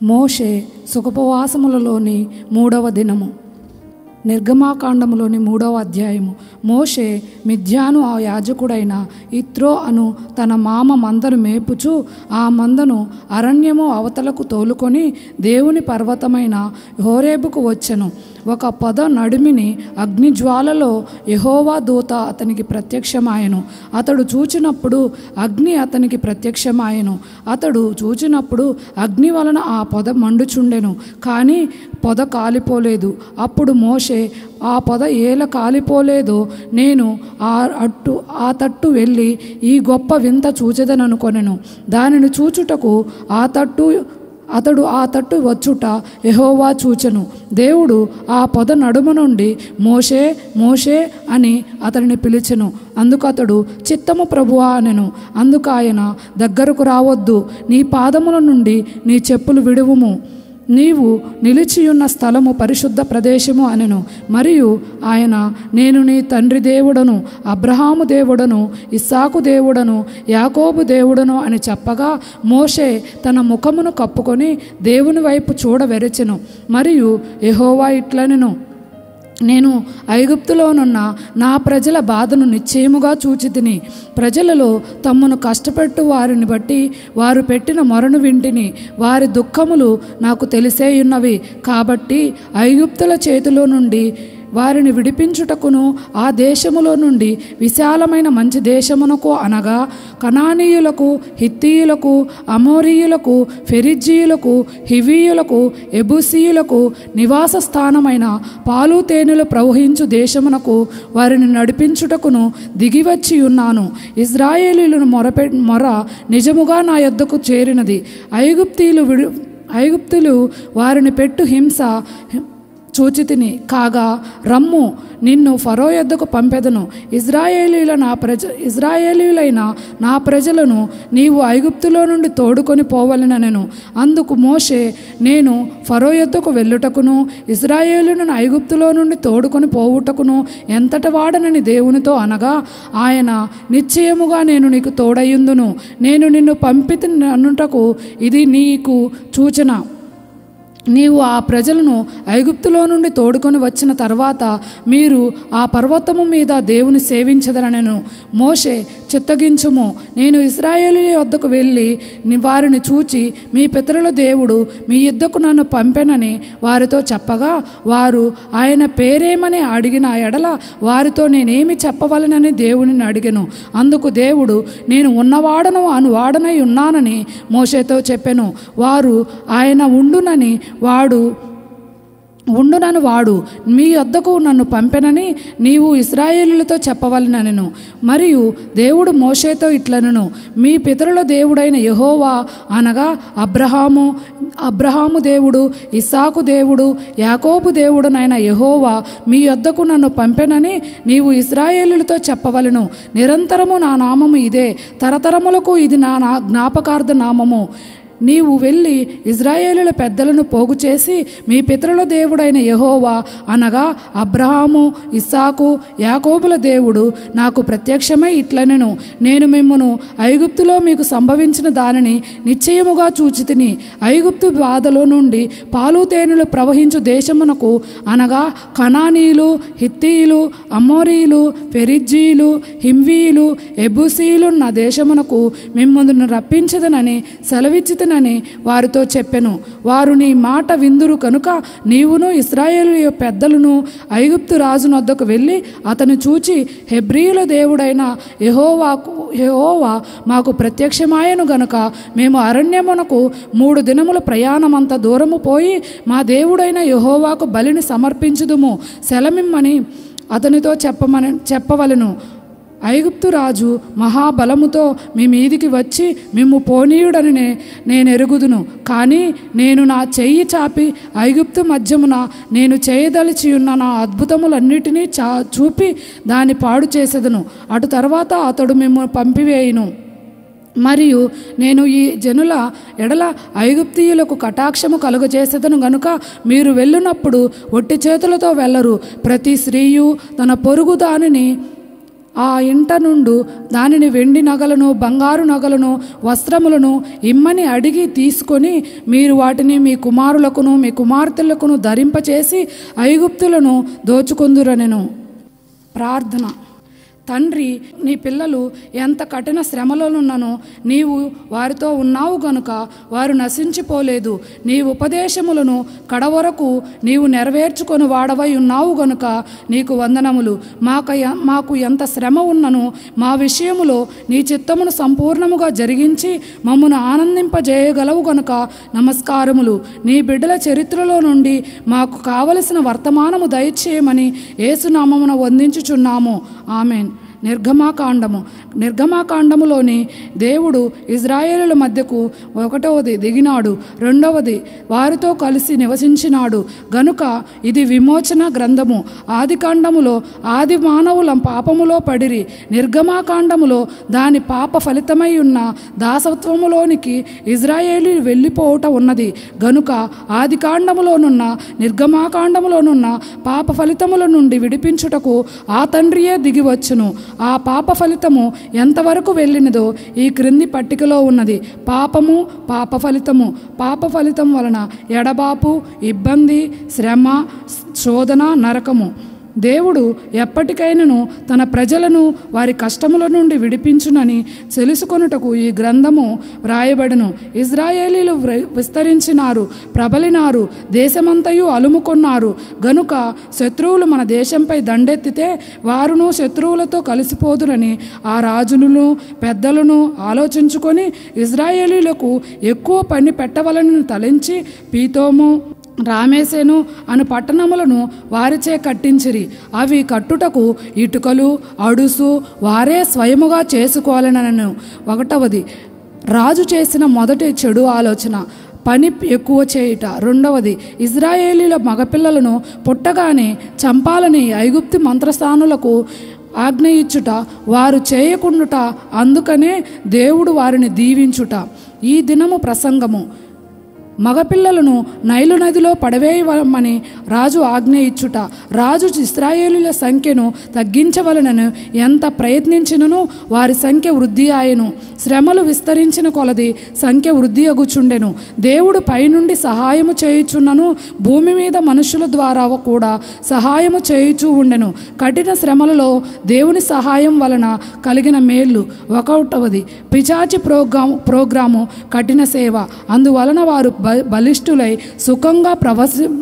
మోషే సుఖోపవాసములలోని 3వ దినము. నిర్గమాకాండములోని 3వ అధ్యాయము. మోషే మిద్యాను ఆ యాజకుడైన ఇత్రో అను తన మామ మందను మేపుచు ఆ మందను అరణ్యము అవతలకు తోలుకొని దేవుని పర్వతమైన హోరేబుకు వచ్చెను. ఒక పొద నడిమిని అగ్నిజ్వాలలో యెహోవా దూత అతనికి ప్రత్యక్షమాయెను. అతడు చూచినప్పుడు అగ్ని అతనికి ప్రత్యక్షమాయెను. అతడు చూచినప్పుడు అగ్ని వలన ఆ పొద మండుచుండెను, కానీ పొద కాలిపోలేదు. అప్పుడు మోషే ఆ పొద ఏల కాలిపోలేదో నేను ఆ తట్టు వెళ్ళి ఈ గొప్ప వింత చూచెదననుకొనెను. దానిని చూచుటకు అతడు ఆ తట్టు వచ్చుట యెహోవా చూచెను. దేవుడు ఆ పొద నడుమ నుండి మోషే మోషే అని అతడిని పిలిచెను. అందుకు అతడు చిత్తము ప్రభువా అనెను. అందుకు ఆయన దగ్గరకు రావద్దు, నీ పాదముల నుండి నీ చెప్పులు విడువుము, నీవు నిలిచియున్న స్థలము పరిశుద్ధ ప్రదేశము అనెను. మరియు ఆయన నేను నీ తండ్రి దేవుడను, అబ్రహాము దేవుడను, ఇస్సాకు దేవుడను, యాకోబు దేవుడను అని చెప్పగా మోషే తన ముఖమును కప్పుకొని దేవుని వైపు చూడవెరచెను. మరియు యెహోవా ఇట్లనెను, నేను ఐగుప్తులోనున్న నా ప్రజల బాధను నిశ్చయముగా చూచితిని. ప్రజలలో తమ్మును కష్టపెట్టు వారిని బట్టి వారు పెట్టిన మొరను వింటిని. వారి దుఃఖములు నాకు తెలిసేయున్నవి. కాబట్టి ఐగుప్తుల చేతిలో నుండి వారిని విడిపించుటకును ఆ దేశములో నుండి విశాలమైన మంచి దేశమునకు అనగా కనానీయులకు, హిత్తీయులకు, అమోరీయులకు, ఫెరిజ్జీయులకు, హివీయులకు, ఎబూసీయులకు నివాస స్థానమైన పాలు తేనెలు ప్రవహించు దేశమునకు వారిని నడిపించుటకును దిగివచ్చి ఉన్నాను. ఇశ్రాయేలీయులను మొర నిజముగా నా యొద్దకు చేరినది. ఐగుప్తీయులు వారిని పెట్టు హింస చూచితిని. కాగా రమ్ము, నిన్ను ఫరో యొద్దకు పంపెదను. ఇశ్రాయేలీయులైన నా ప్రజలను నీవు ఐగుప్తులో నుండి తోడుకొని పోవలెననెను. అందుకు మోషే నేను ఫరో యొద్దకు వెళ్ళుటకును ఇశ్రాయేలును ఐగుప్తులో నుండి తోడుకొని పోవుటకును ఎంతటి వాడనని దేవునితో అనగా ఆయన నిశ్చయముగా నేను నీకు తోడయ్యుందును, నేను నిన్ను పంపితిని అనుటకు ఇది నీకు సూచన. నీవు ఆ ప్రజలను ఐగుప్తులో నుండి తోడుకొని వచ్చిన తర్వాత మీరు ఆ పర్వతము మీద దేవుని సేవించదనెను. మోషే చిత్తగించుము, నేను ఇశ్రాయేలీయుల వద్దకు వెళ్ళి వారిని చూచి మీ పితరుల దేవుడు మీ యుద్ధకు నన్ను పంపెనని వారితో చెప్పగా వారు ఆయన పేరేమని అడిగిన ఎడల వారితో నేనేమి చెప్పవలనని దేవునిని అడిగెను. అందుకు దేవుడు నేను ఉన్నవాడను అనువాడనై ఉన్నానని మోషేతో చెప్పెను. వారు ఆయన ఉండునని వాడు మీ వద్దకు నన్ను పంపెనని నీవు ఇశ్రాయేలీయులతో చెప్పవలెననెను. మరియు దేవుడు మోషేతో ఇట్లనెను, మీ పితరుల దేవుడైన యెహోవా అనగా అబ్రహాము దేవుడు, ఇస్సాకు దేవుడు, యాకోబు దేవుడునైన యెహోవా మీ వద్దకు నన్ను పంపెనని నీవు ఇశ్రాయేలీయులతో చెప్పవలెను. నిరంతరము నా నామము ఇదే, తరతరములకు ఇది నా జ్ఞాపకార్థ నామము. నీవు వెళ్ళి ఇశ్రాయేలీయుల పెద్దలను పోగు చేసి మీ పితరుల దేవుడైన యెహోవా అనగా అబ్రహాము, ఇస్సాకు, యాకోబుల దేవుడు నాకు ప్రత్యక్షమై ఇట్లనెను, నేను మిమ్మును ఐగుప్తులో మీకు సంభవించిన దానిని నిశ్చయముగా చూచితిని. ఐగుప్తు బాధలో నుండి పాలు తేనెలు ప్రవహించు దేశమునకు అనగా కనానీయులు, హిత్తీయులు, అమోరీయులు, ఫెరిజ్జీయులు, హివ్వీయులు, ఎబూసీయులు నా దేశమునకు మిమ్మును రప్పించదనని సెలవిచ్చితినని వారితో చెప్పెను. వారు నీ మాట విందురు కనుక నీవును ఇశ్రాయేలు పెద్దలను ఐగుప్తు రాజునొద్దకు వెళ్ళి అతను చూచి హెబ్రీయుల దేవుడైన యెహోవా మాకు ప్రత్యక్షమాయను గనుక మేము అరణ్యమునకు 3 దినముల ప్రయాణమంత దూరము పోయి మా దేవుడైన యెహోవాకు బలిని సమర్పించుదుము, సెలమిమ్మని అతనితో చెప్పవలెను. ఐగుప్తు రాజు మహాబలముతో మీ మీదికి వచ్చి మిమ్ము పోనీయుడని నేను ఎరుగుదును. కానీ నేను నా చెయ్యి చాపి ఐగుప్తు మధ్యమున నేను చేయదలిచియున్న నా అద్భుతములన్నిటినీ చూపి దాన్ని పాడు చేసేదను. అటు తర్వాత అతడు మిమ్ము పంపివేయును. మరియు నేను ఈ జనుల ఎడల ఐగుప్తీయులకు కటాక్షము కలుగజేసేదను గనుక మీరు వెళ్ళునప్పుడు ఒట్టి చేతులతో వెళ్ళరు. ప్రతి స్త్రీయు తన పొరుగు దానిని ఆ ఇంట నుండు దానిని వెండి నగలను, బంగారు నగలను, వస్త్రములను ఇమ్మని అడిగి తీసుకొని మీరు వాటిని మీ కుమారులకును మీ కుమార్తెలకును ధరింపచేసి ఐగుప్తులను దోచుకొందురనెను. ప్రార్థన. తండ్రి, నీ పిల్లలు ఎంత కఠిన శ్రమలోనున్ననో నీవు వారితో ఉన్నావు గనుక వారు నశించిపోలేదు. నీ ఉపదేశములను కడవరకు నీవు నెరవేర్చుకొని వాడవై ఉన్నావు గనుక నీకు వందనములు. మాకు ఎంత శ్రమ ఉన్నను మా విషయములో నీ చిత్తమును సంపూర్ణముగా జరిగించి మమ్మను ఆనందింపజేయగలవు గనుక నమస్కారములు. నీ బిడ్డల చరిత్రలో నుండి మాకు కావలసిన వర్తమానము దయచేయమని యేసునామమున వందించుచున్నాము. ఆమెన్. నిర్గమాకాండములోని దేవుడు ఇజ్రాయేలుల మధ్యకు 1వది దిగినాడు, 2వది వారితో కలిసి నివసించినాడు గనుక ఇది విమోచన గ్రంథము. ఆదికాండములో ఆది మానవుల పాపములో పడిరి, నిర్గమాకాండములో దాని పాప ఫలితమై ఉన్న దాసత్వములోనికి ఇజ్రాయేలీలు వెళ్ళిపోవుట ఉన్నది గనుక ఆదికాండములోనున్న నిర్గమాకాండములోనున్న పాప ఫలితముల నుండి విడిపించుటకు ఆ తండ్రియే దిగివచ్చును. ఆ పాప ఫలితము ఎంతవరకు వెళ్ళినదో ఈ క్రింది పట్టికలో ఉన్నది. పాపము, పాప ఫలితము. పాప ఫలితం వలన ఎడబాపు, ఇబ్బంది, శ్రమ, శోధన, నరకము. దేవుడు ఎప్పటికైనను తన ప్రజలను వారి కష్టముల నుండి విడిపించునని తెలుసుకొనుటకు ఈ గ్రంథము వ్రాయబడును. ఇజ్రాయేలీలు విస్తరించినారు, ప్రబలినారు, దేశమంతయు అలుముకొన్నారు గనుక శత్రువులు మన దేశంపై దండెత్తితే వారును శత్రువులతో కలిసిపోదురని ఆ రాజులను పెద్దలను ఆలోచించుకొని ఇజ్రాయేలీలకు ఎక్కువ పని పెట్టవలనని తలంచి పీతోము, రామేసేను అను పట్టణములను వారిచే కట్టించిరి. అవి కట్టుటకు ఇటుకలు, అడుసు వారే స్వయముగా చేసుకోవాలనను. 1వది రాజు చేసిన మొదటి చెడు ఆలోచన, పని ఎక్కువ చేయుట. 2వది ఇజ్రాయేలీల మగపిల్లలను పుట్టగానే చంపాలని ఐగుప్తు మంత్రస్థానులకు ఆజ్ఞ ఇచ్చుట, వారు చేయకుండుట, అందుకనే దేవుడు వారిని దీవించుట. ఈ దినము ప్రసంగము. మగపిల్లలను నైలు నదిలో పడవేయమని రాజు ఆజ్ఞ ఇచ్చుట. రాజు ఇశ్రాయేలుల సంఖ్యను తగ్గించవలనని ఎంత ప్రయత్నించినను వారి సంఖ్య వృద్ధి ఆయను. శ్రమలు విస్తరించిన కొలది సంఖ్య వృద్ధి అగుచుండెను. దేవుడు పైనుండి సహాయము చేయుచున్నను, భూమి మీద మనుషుల ద్వారా కూడా సహాయము చేయుచూ ఉండెను. కఠిన శ్రమలలో దేవుని సహాయం వలన కలిగిన మేళ్ళు. 1వది పిచాచి ప్రోగ్రాము, కఠిన సేవ. అందువలన వారు బలిష్ఠులై సుఖంగా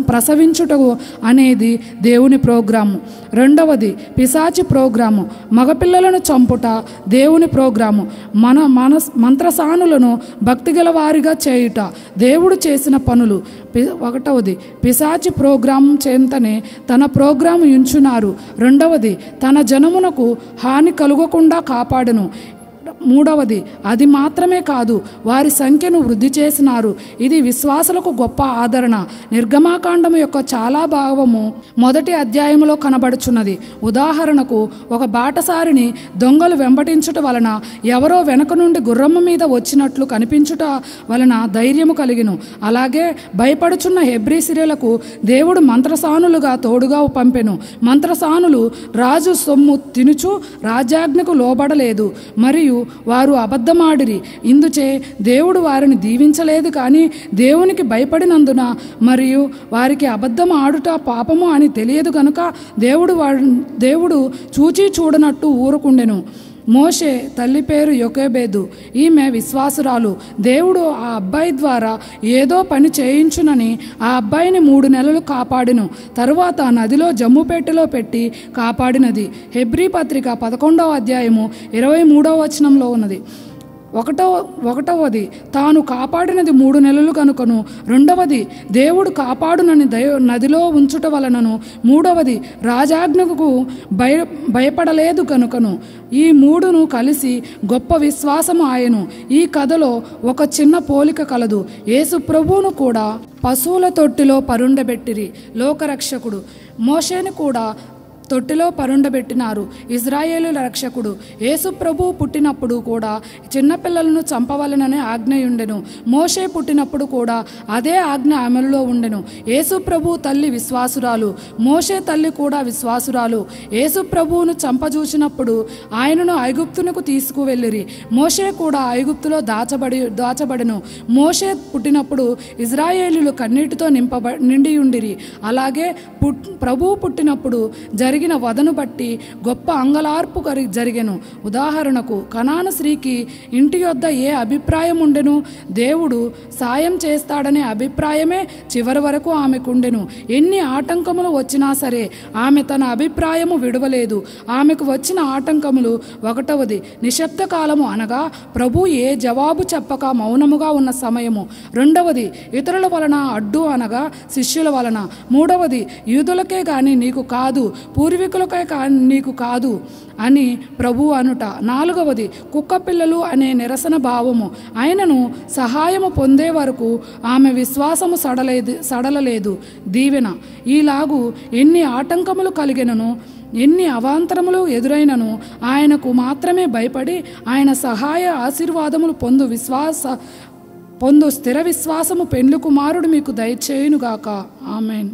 ప్రసవించుటకు అనేది దేవుని ప్రోగ్రాము. 2వది పిశాచి ప్రోగ్రాము, మగపిల్లలను చంపుట దేవుని ప్రోగ్రాము. మంత్రసానులను భక్తిగల వారిగా చేయుట దేవుడు చేసిన పనులు. 1వది పిశాచి ప్రోగ్రాం చెంతనే తన ప్రోగ్రాము ఉంచున్నారు. 2వది తన జనమునకు హాని కలుగకుండా కాపాడును. 3వది అది మాత్రమే కాదు, వారి సంఖ్యను వృద్ధి చేసినారు. ఇది విశ్వాసులకు గొప్ప ఆదరణ. నిర్గమాకాండము యొక్క చాలా భాగము 1వ అధ్యాయములో కనబడుచున్నది. ఉదాహరణకు, ఒక బాటసారిని దొంగలు వెంబడించుట వలన ఎవరో వెనక నుండి గుర్రము మీద వచ్చినట్లు కనిపించుట వలన ధైర్యము కలిగిను. అలాగే భయపడుచున్న హెబ్రీ స్త్రీలకు దేవుడు మంత్రసానులుగా తోడుగా పంపెను. మంత్రసానులు రాజు సొమ్ము తినుచు రాజ్యాజ్ఞకు లోబడలేదు మరియు వారు అబద్ధమాడిరి. ఇందుచే దేవుడు వారిని దీవించలేదు, కానీ దేవునికి భయపడినందున మరియు వారికి అబద్ధం ఆడుట పాపము అని తెలియదు కనుక దేవుడు చూచి చూడనట్టు ఊరుకుండెను. మోషే తల్లి పేరు యొకెబెదు. ఈమె విశ్వాసురాలు. దేవుడు ఆ అబ్బాయి ద్వారా ఏదో పని చేయించునని ఆ అబ్బాయిని 3 నెలలు కాపాడిను. తరువాత నదిలో జమ్ముపెట్టెలో పెట్టి కాపాడినది. హెబ్రీ పత్రిక 11వ అధ్యాయము 23వ వచనంలో ఉన్నది. ఒకటవది తాను కాపాడినది 3 నెలలు కనుకను. 2వది దేవుడు కాపాడునని నదిలో ఉంచుట వలనను. 3వది రాజాజ్ఞకు భయపడలేదు కనుకను. ఈ 3ను కలిసి గొప్ప విశ్వాసము ఆయను. ఈ కథలో ఒక చిన్న పోలిక కలదు. యేసు ప్రభువును కూడా పశువుల తొట్టిలో పరుండబెట్టిరి. లోకరక్షకుడు మోషేని కూడా తొట్టిలో పరుండబెట్టినారు. ఇజ్రాయేలుల రక్షకుడు యేసు ప్రభువు పుట్టినప్పుడు కూడా చిన్నపిల్లలను చంపవలననే ఆజ్ఞయుండెను. మోషే పుట్టినప్పుడు కూడా అదే ఆజ్ఞ అమలులో ఉండెను. యేసు ప్రభు తల్లి విశ్వాసురాలు, మోషే తల్లి కూడా విశ్వాసురాలు. యేసు ప్రభువును చంపజూచినప్పుడు ఆయనను ఐగుప్తునకు తీసుకువెళ్ళిరి. మోషే కూడా ఐగుప్తులో దాచబడెను. మోషే పుట్టినప్పుడు ఇజ్రాయేలీలు కన్నీటితో నిండియుండిరి. అలాగే ప్రభువు పుట్టినప్పుడు జరిగిన వధను బట్టి గొప్ప అంగలార్పు జరిగెను. ఉదాహరణకు కనాను స్త్రీకి ఇంటి యొద్ద ఏ అభిప్రాయం ఉండెను? దేవుడు సాయం చేస్తాడనే అభిప్రాయమే చివరి వరకు ఆమెకుండెను. ఎన్ని ఆటంకములు వచ్చినా సరే ఆమె తన అభిప్రాయము విడవలేదు. ఆమెకు వచ్చిన ఆటంకములు, ఒకటవది నిశ్శబ్ద కాలము, అనగా ప్రభు ఏ జవాబు చెప్పక మౌనముగా ఉన్న సమయము. రెండవది ఇతరుల వలన అడ్డు, అనగా శిష్యుల వలన. మూడవది యూదులకే గాని నీకు కాదు, పూర్వీకులకే కానీ నీకు కాదు అని ప్రభు అనుట. నాలుగవది కుక్కపిల్లలు అనే నిరసన భావము. ఆయనను సహాయము పొందే వరకు ఆమె విశ్వాసము సడలలేదు. దీవెన. ఈలాగు ఎన్ని ఆటంకములు కలిగినను, ఎన్ని అవాంతరములు ఎదురైనను ఆయనకు మాత్రమే భయపడి ఆయన సహాయ ఆశీర్వాదములు పొందు స్థిర విశ్వాసము పెండ్లి కుమారుడు మీకు దయచేయునుగాక. ఆమెన్.